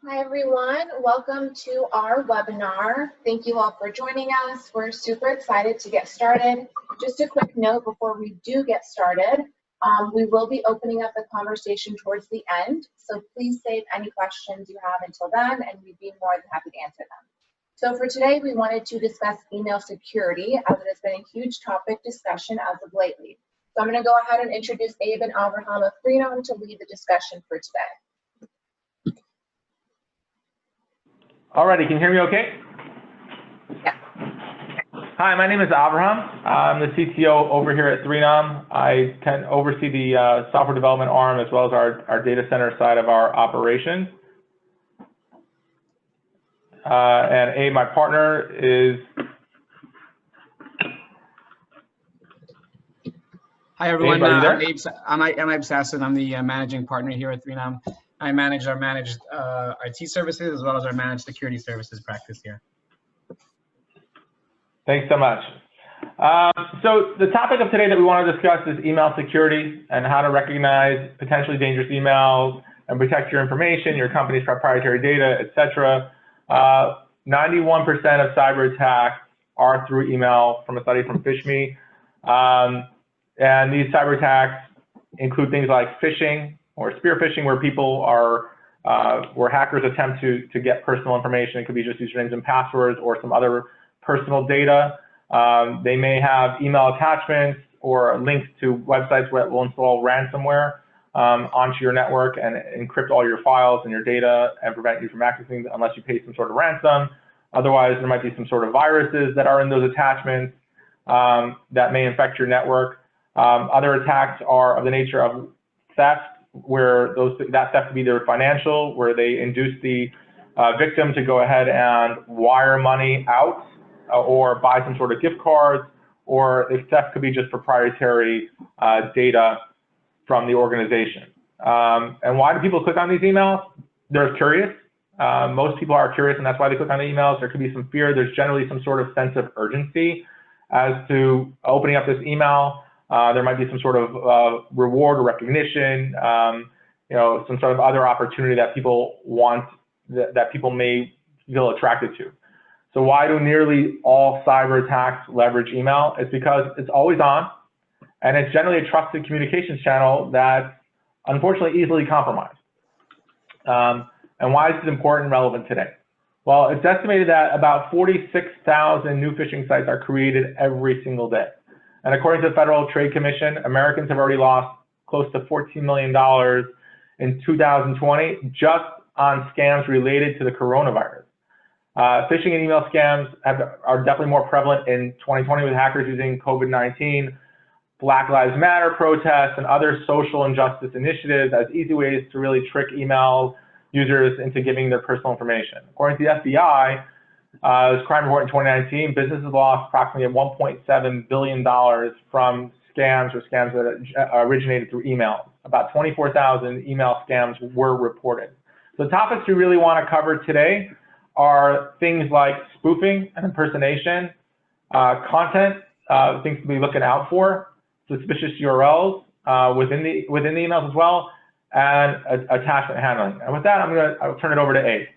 Hi everyone, welcome to our webinar. Thank you all for joining us. We're super excited to get started. Just a quick note before we do get started, we will be opening up the conversation towards the end, so please save any questions you have until then and we'd be more than happy to answer them. So for today, we wanted to discuss email security as it has been a huge topic discussion as of lately. So I'm going to go ahead and introduce Abe and Abraham of Freenome to lead the discussion for today. Alrighty, can you hear me okay? Yeah. Hi, my name is Abraham. I'm the CTO over here at Freenome. I can oversee the software development arm as well as our data center side of our operations. And Abe, my partner, is... Hi everyone, Abe, are you there? I'm Abe Sasson. I'm the managing partner here at Freenome. I manage our managed IT services as well as our managed security services practice here. Thanks so much. So the topic of today that we want to discuss is email security and how to recognize potentially dangerous emails and protect your information, your company's proprietary data, etc. 91% of cyber attacks are through email from a study from PhishMe. And these cyber attacks include things like phishing or spear phishing, where people are, where hackers attempt to get personal information. It could be just usernames and passwords or some other personal data. They may have email attachments or links to websites that will install ransomware onto your network and encrypt all your files and your data and prevent you from accessing unless you pay some sort of ransom. Otherwise, there might be some sort of viruses that are in those attachments that may infect your network. Other attacks are of the nature of theft, where that theft could be either financial, where they induce the victim to go ahead and wire money out or buy some sort of gift cards, or the theft could be just proprietary data from the organization. And why do people click on these emails? They're curious. Most people are curious, and that's why they click on the emails. There could be some fear. There's generally some sort of sense of urgency as to opening up this email. There might be some sort of reward or recognition, some sort of other opportunity that people want, that people may feel attracted to. So why do nearly all cyber attacks leverage email? It's because it's always on, and it's generally a trusted communications channel that's unfortunately easily compromised. And why is it important and relevant today? Well, it's estimated that about 46,000 new phishing sites are created every single day. And according to the Federal Trade Commission, Americans have already lost close to $14 million in 2020 just on scams related to the coronavirus. Phishing and email scams are definitely more prevalent in 2020 with hackers using COVID-19, Black Lives Matter protests, and other social injustice initiatives as easy ways to really trick email users into giving their personal information. According to the FBI, this crime report in 2019, businesses lost approximately $1.7 billion from scams that originated through email. About 24,000 email scams were reported. So the topics we really want to cover today are things like spoofing and impersonation, content, things to be looking out for, suspicious URLs within the emails as well, and attachment handling. And with that, I'll turn it over to Abe.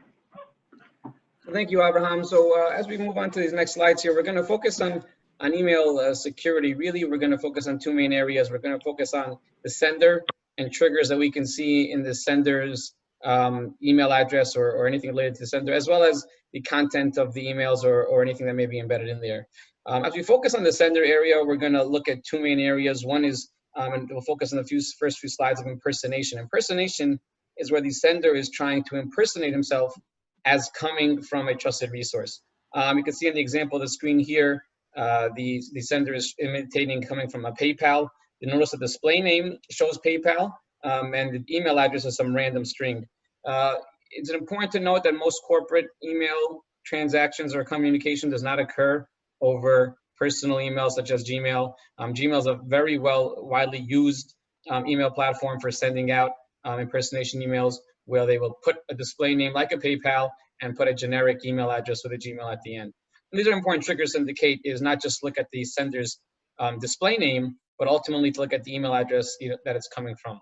Thank you, Abraham. So as we move on to these next slides here, we're going to focus on email security. Really, we're going to focus on two main areas. We're going to focus on the sender and triggers that we can see in the sender's email address or anything related to the sender, as well as the content of the emails or anything that may be embedded in there. As we focus on the sender area, we're going to look at two main areas. One is, and we'll focus on the first few slides of impersonation. Impersonation is where the sender is trying to impersonate himself as coming from a trusted resource. You can see in the example of the screen here, the sender is imitating coming from a PayPal. You notice the display name shows PayPal, and the email address is some random string. It's important to note that most corporate email transactions or communication does not occur over personal emails such as Gmail. Gmail is a very widely used email platform for sending out impersonation emails, where they will put a display name like a PayPal and put a generic email address with a Gmail at the end. And these are important triggers to indicate is not just look at the sender's display name, but ultimately to look at the email address that it's coming from.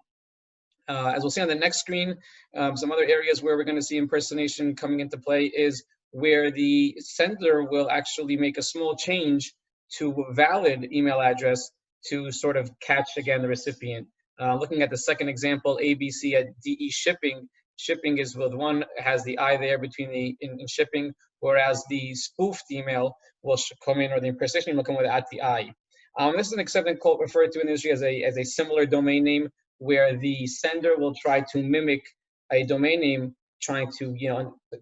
As we'll see on the next screen, some other areas where we're going to see impersonation coming into play is where the sender will actually make a small change to a valid email address to sort of catch, again, the recipient. Looking at the second example, ABC at DE Shipping. Shipping is with one, has the I there between the in shipping, whereas the spoofed email will come in, or the impersonation will come with at the I. This is an accepted code referred to in the industry as a similar domain name, where the sender will try to mimic a domain name, trying to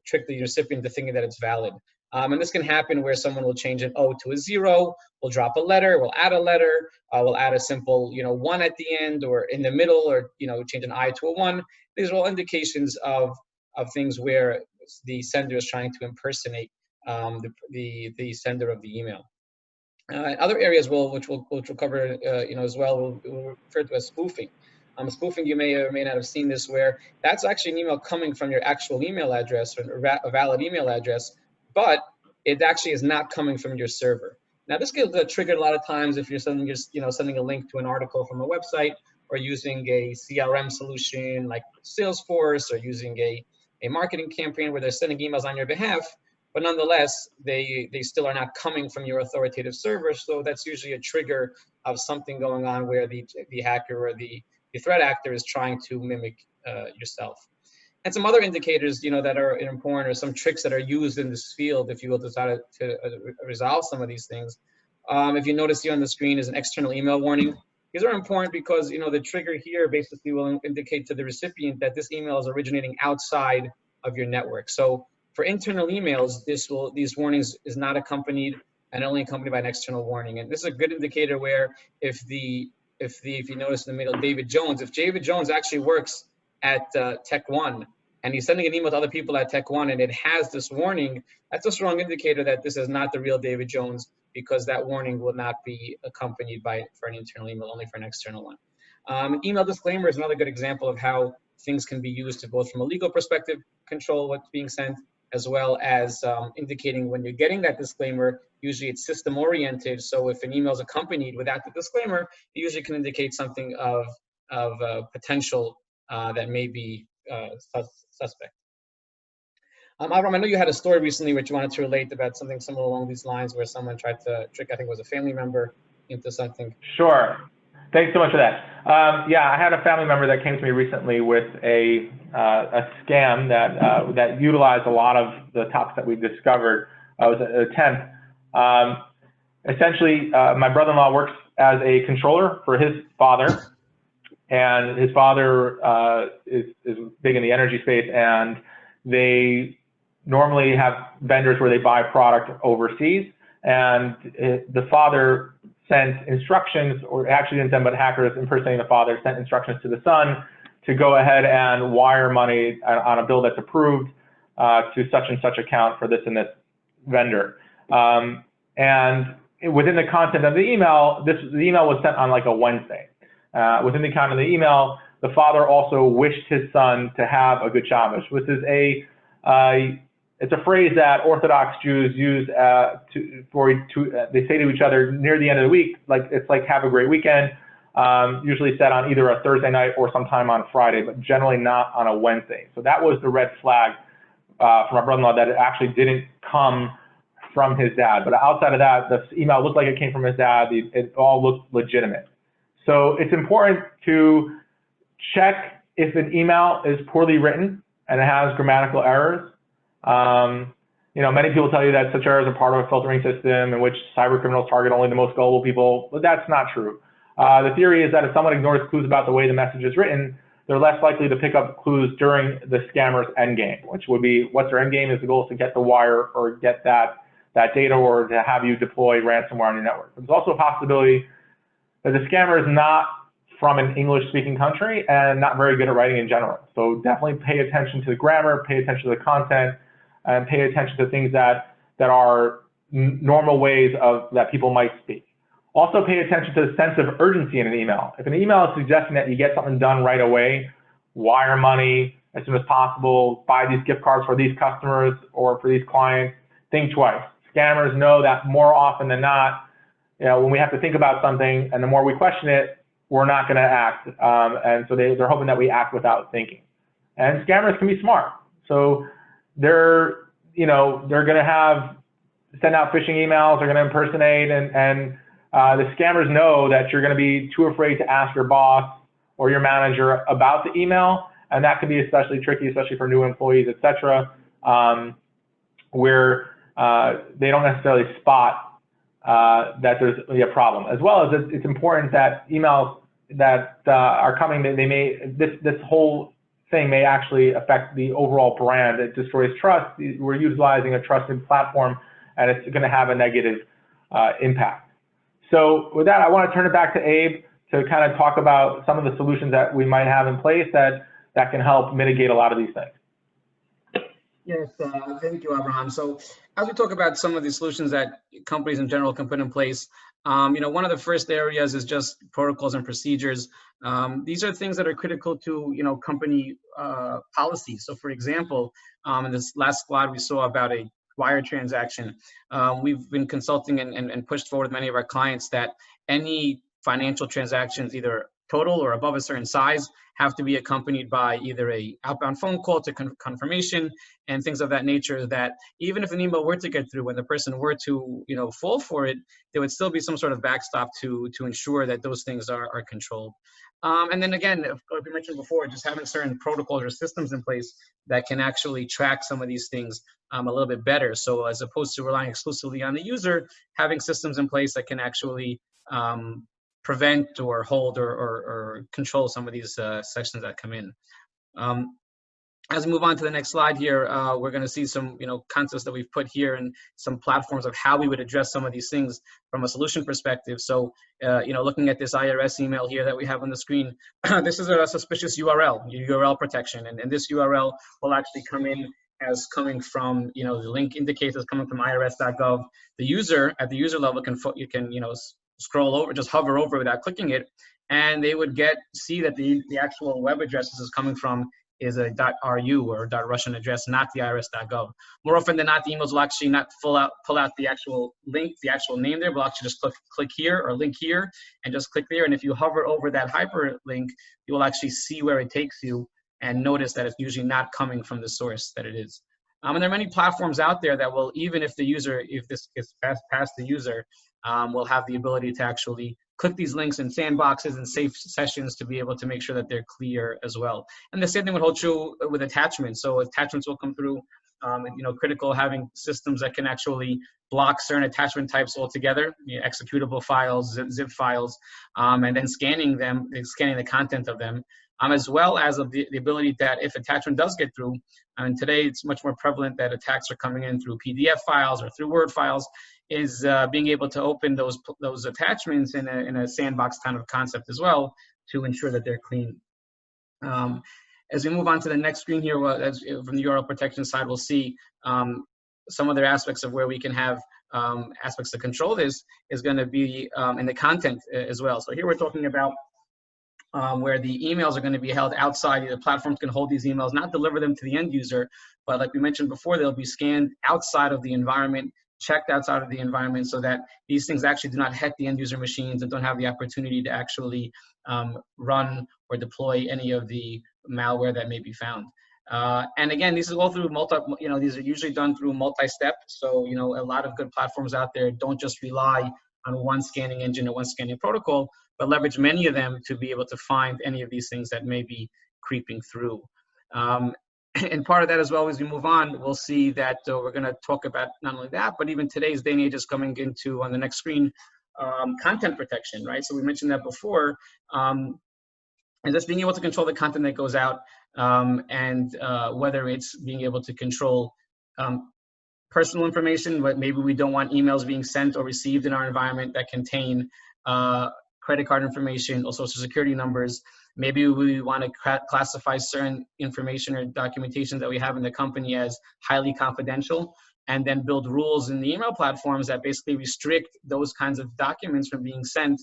trick the recipient into thinking that it's valid. And this can happen where someone will change an O to a 0, will drop a letter, will add a letter, will add a simple 1 at the end or in the middle, or change an I to a 1. These are all indications of things where the sender is trying to impersonate the sender of the email. Other areas which we'll cover as well, we'll refer to as spoofing. Spoofing, you may or may not have seen this, where that's actually an email coming from your actual email address, or a valid email address, but it actually is not coming from your server. Now, this gets triggered a lot of times if you're sending a link to an article from a website, or using a CRM solution like Salesforce, or using a marketing campaign where they're sending emails on your behalf. But nonetheless, they still are not coming from your authoritative server. So that's usually a trigger of something going on where the hacker or the threat actor is trying to mimic yourself. And some other indicators, that are important, or some tricks that are used in this field, if you will, to try to resolve some of these things. If you notice here on the screen is an external email warning. These are important because, the trigger here basically will indicate to the recipient that this email is originating outside of your network. So for internal emails, these warnings is not accompanied, and only accompanied by an external warning. And this is a good indicator where if you notice in the middle, David Jones, if David Jones actually works at Tech One, and he's sending an email to other people at Tech One, and it has this warning, that's a strong indicator that this is not the real David Jones, because that warning will not be accompanied for an internal email, only for an external one. Email disclaimer is another good example of how things can be used to, both from a legal perspective, control what's being sent, as well as indicating when you're getting that disclaimer. Usually it's system oriented, so if an email is accompanied without the disclaimer, it usually can indicate something of potential that may be suspect. Avram, I know you had a story recently which you wanted to relate about something similar along these lines, where someone tried to trick, I think it was a family member, into something. Sure. Thanks so much for that. Yeah, I had a family member that came to me recently with a scam that utilized a lot of the topics that we discovered. It was an attempt. Essentially, my brother-in-law works as a controller for his father, and his father is big in the energy space, and they normally have vendors where they buy product overseas, and the father sent instructions, or actually didn't send, but hackers impersonating the father sent instructions to the son to go ahead and wire money on a bill that's approved to such and such account for this and this vendor. And within the content of the email, the email was sent on like a Wednesday. Within the content of the email, the father also wished his son to have a good Shabbos, which is it's a phrase that Orthodox Jews use they say to each other near the end of the week, it's like have a great weekend, usually said on either a Thursday night or sometime on Friday, but generally not on a Wednesday. So that was the red flag for my brother-in-law, that it actually didn't come from his dad. But outside of that, the email looked like it came from his dad. It all looked legitimate. So it's important to check if an email is poorly written and it has grammatical errors. Many people tell you that such errors are part of a filtering system in which cyber criminals target only the most gullible people, but that's not true. The theory is that if someone ignores clues about the way the message is written, they're less likely to pick up clues during the scammer's end game, which would be, what's their end game? Is the goal is to get the wire or get that data, or to have you deploy ransomware on your network. There's also a possibility that the scammer is not from an English-speaking country and not very good at writing in general. So definitely pay attention to the grammar, pay attention to the content, and pay attention to things that are normal ways that people might speak. Also pay attention to the sense of urgency in an email. If an email is suggesting that you get something done right away, wire money as soon as possible, buy these gift cards for these customers or for these clients, think twice. Scammers know that more often than not, when we have to think about something and the more we question it, we're not going to act. And so they're hoping that we act without thinking. And scammers can be smart. So they're going to send out phishing emails, they're going to impersonate, and the scammers know that you're going to be too afraid to ask your boss or your manager about the email, and that can be especially tricky, especially for new employees, et cetera, where they don't necessarily spot that there's a problem. As well as it's important that emails that are coming, this whole thing may actually affect the overall brand. It destroys trust. We're utilizing a trusted platform, and it's going to have a negative impact. So with that, I want to turn it back to Abe to kind of talk about some of the solutions that we might have in place that can help mitigate a lot of these things. Yes, thank you, Abraham. So as we talk about some of the solutions that companies in general can put in place, one of the first areas is just protocols and procedures. These are things that are critical to, company policies. So for example, in this last slide, we saw about a wire transaction. We've been consulting and pushed forward with many of our clients that any financial transactions, either total or above a certain size, have to be accompanied by either a outbound phone call to confirmation and things of that nature, that even if an email were to get through, when the person were to fall for it, there would still be some sort of backstop to ensure that those things are controlled. And then again, like we mentioned before, just having certain protocols or systems in place that can actually track some of these things a little bit better. So as opposed to relying exclusively on the user, having systems in place that can actually prevent or hold or control some of these sections that come in. As we move on to the next slide here, we're going to see some concepts that we've put here and some platforms of how we would address some of these things from a solution perspective. So looking at this IRS email here that we have on the screen, this is a suspicious URL protection, and this URL will actually come in as coming from the link indicates it's coming from irs.gov. The user at the user level can scroll over, just hover over without clicking it, and they would see that the actual web address this is coming from is a .ru or .Russian address, not the irs.gov. More often than not, the emails will actually not pull out the actual link, the actual name there. We'll actually just click here or link here and just click there. And if you hover over that hyperlink, you will actually see where it takes you and notice that it's usually not coming from the source that it is. And there are many platforms out there that will, even if this gets past the user, will have the ability to actually click these links in sandboxes and safe sessions to be able to make sure that they're clear as well. And the same thing would hold true with attachments. So attachments will come through, critical having systems that can actually block certain attachment types altogether, executable files, zip files, and then scanning the content of them. As well as the ability that if attachment does get through, and today it's much more prevalent that attacks are coming in through PDF files or through Word files, is being able to open those attachments in a sandbox kind of concept as well to ensure that they're clean. As we move on to the next screen here, from the URL protection side, we'll see some other aspects of where we can have aspects to control this is going to be in the content as well. So here we're talking about where the emails are going to be held outside. The platforms can hold these emails, not deliver them to the end user, but like we mentioned before, they'll be scanned outside of the environment, checked outside of the environment, so that these things actually do not hit the end user machines and don't have the opportunity to actually run or deploy any of the malware that may be found. And again, these is all through these are usually done through multi-step. So, a lot of good platforms out there don't just rely on one scanning engine or one scanning protocol, but leverage many of them to be able to find any of these things that may be creeping through. And part of that as well, as we move on, we'll see that we're going to talk about not only that, but even today's day and age is coming into, on the next screen, content protection, right? So we mentioned that before, and just being able to control the content that goes out, and whether it's being able to control personal information, but maybe we don't want emails being sent or received in our environment that contain credit card information or social security numbers. Maybe we want to classify certain information or documentation that we have in the company as highly confidential, and then build rules in the email platforms that basically restrict those kinds of documents from being sent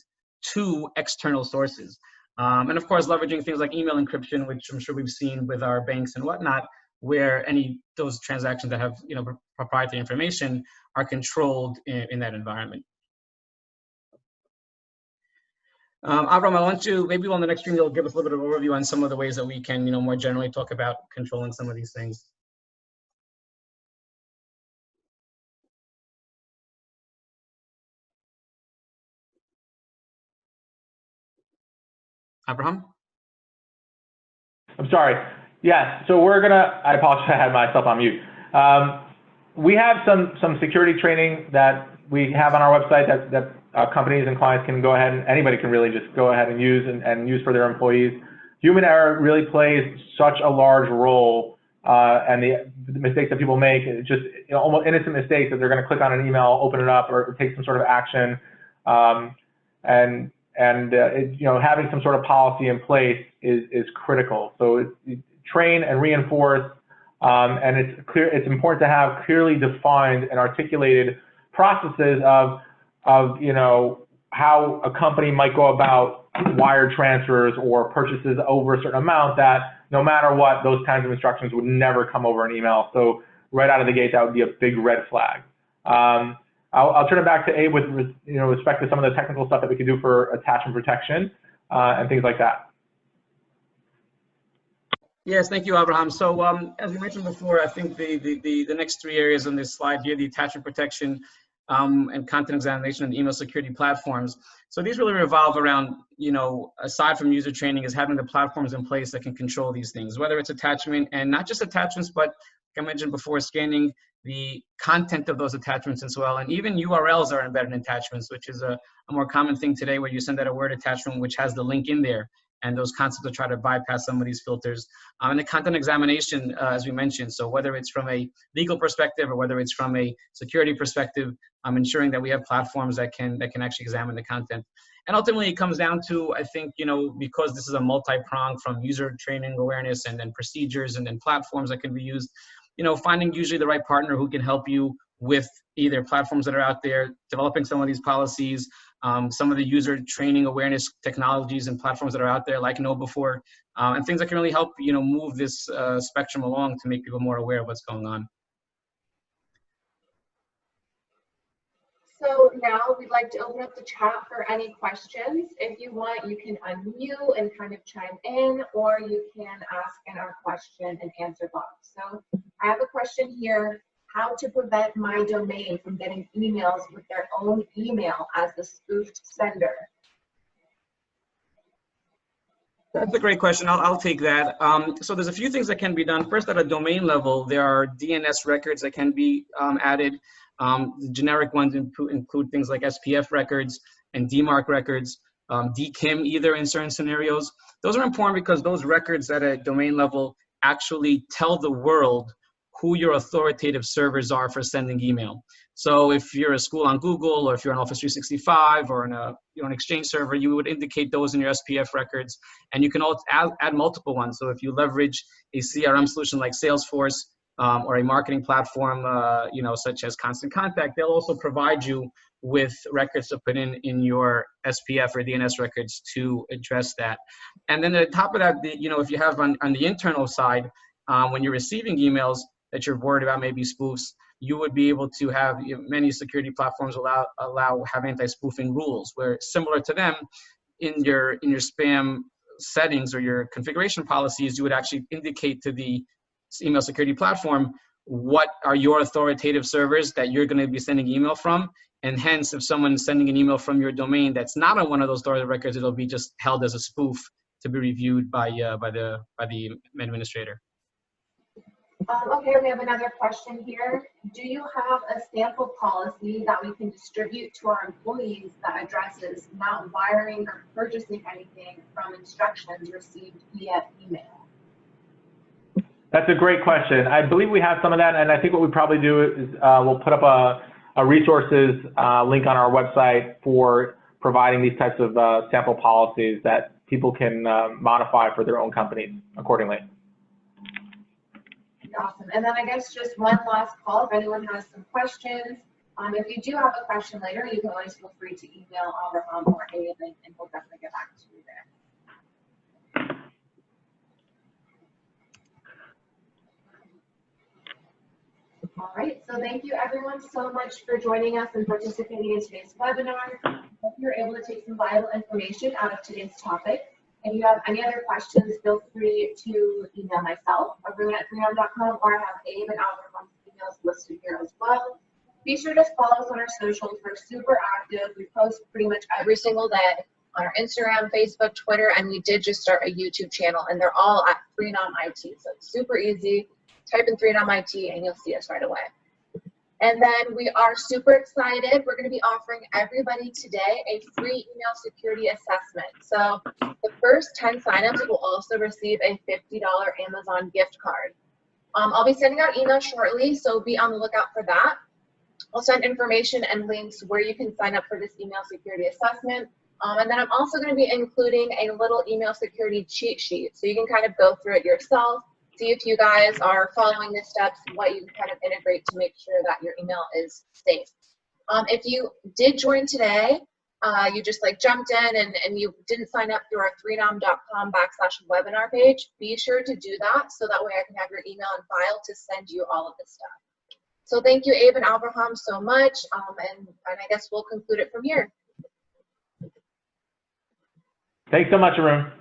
to external sources. And of course, leveraging things like email encryption, which I'm sure we've seen with our banks and whatnot, where those transactions that have proprietary information are controlled in that environment. Avram, I want you, maybe on the next stream, you'll give us a little bit of overview on some of the ways that we can, more generally talk about controlling some of these things. Abraham? I'm sorry. Yes, so I apologize, I had myself on mute. We have some security training that we have on our website that companies and clients can go ahead, and anybody can really just go ahead and use for their employees. Human error really plays such a large role, and the mistakes that people make, just almost innocent mistakes that they're going to click on an email, open it up, or take some sort of action, having some sort of policy in place is critical. So train and reinforce, and it's important to have clearly defined and articulated processes of how a company might go about wire transfers or purchases over a certain amount, that no matter what, those kinds of instructions would never come over an email. So right out of the gate, that would be a big red flag. I'll turn it back to Abe with respect to some of the technical stuff that we can do for attachment protection and things like that. Yes, thank you, Abraham. So as we mentioned before, I think the next three areas on this slide here, the attachment protection and content examination and email security platforms. So these really revolve around, aside from user training, is having the platforms in place that can control these things, whether it's attachment and not just attachments, but like I mentioned before, scanning the content of those attachments as well. And even URLs are embedded in attachments, which is a more common thing today, where you send out a Word attachment which has the link in there. And those concepts will try to bypass some of these filters. And the content examination, as we mentioned, so whether it's from a legal perspective or whether it's from a security perspective, ensuring that we have platforms that can actually examine the content. And ultimately, it comes down to, I think, because this is a multi-pronged from user training awareness and then procedures and then platforms that can be used, finding usually the right partner who can help you with either platforms that are out there, developing some of these policies, some of the user training awareness technologies and platforms that are out there like KnowBe4, and things that can really help, move this spectrum along to make people more aware of what's going on. So now we'd like to open up the chat for any questions. If you want, you can unmute and kind of chime in, or you can ask in our question and answer box. So I have a question here: how to prevent my domain from getting emails with their own email as the spoofed sender? That's a great question. I'll take that. So there's a few things that can be done. First, at a domain level, there are DNS records that can be added. The generic ones include things like SPF records and DMARC records, DKIM either in certain scenarios. Those are important because those records at a domain level actually tell the world who your authoritative servers are for sending email. So if you're a school on Google, or if you're on Office 365 or in an Exchange server, you would indicate those in your SPF records, and you can also add multiple ones. So if you leverage a CRM solution like Salesforce or a marketing platform, such as Constant Contact, they'll also provide you with records to put in your SPF or DNS records to address that. And then on top of that, if you have on the internal side, when you're receiving emails that you're worried about maybe spoofs, you would be able to have many security platforms have anti-spoofing rules, where similar to them in your spam settings or your configuration policies, you would actually indicate to the email security platform what are your authoritative servers that you're going to be sending email from. And hence, if someone's sending an email from your domain that's not on one of those authoritative records, it'll be just held as a spoof to be reviewed by the administrator. Okay, we have another question here. Do you have a sample policy that we can distribute to our employees that addresses not wiring or purchasing anything from instructions received via email? That's a great question. I believe we have some of that, and I think what we probably do is we'll put up a resources link on our website for providing these types of sample policies that people can modify for their own companies accordingly. Awesome. And then I guess just one last call if anyone has some questions. If you do have a question later, you can always feel free to email Abraham or Abe, and we'll definitely get back to you there. All Right, so thank you everyone so much for joining us and participating in today's webinar. I hope you're able to take some valuable information out of today's topic. If you have any other questions, feel free to email myself, arun@freenom.com, or I have Abe and Albert's emails listed here as well. Be sure to follow us on our socials. We're super active. We post pretty much every single day on our Instagram, Facebook, Twitter, and we did just start a YouTube channel, and they're all at Freenom IT. So it's super easy. Type in Freenom IT and you'll see us right away. And then we are super excited. We're going to be offering everybody today a free email security assessment. So the first 10 signups will also receive a $50 Amazon gift card. I'll be sending out emails shortly, so be on the lookout for that. I'll send information and links where you can sign up for this email security assessment. And then I'm also going to be including a little email security cheat sheet, so you can kind of go through it yourself, see if you guys are following the steps, what you can kind of integrate to make sure that your email is safe. If you did join today, you just like jumped in and you didn't sign up through our freenom.com/webinar page, be sure to do that so that way I can have your email and file to send you all of this stuff. So thank you, Abe and Abraham, so much, and I guess we'll conclude it from here. Thanks so much, Arun.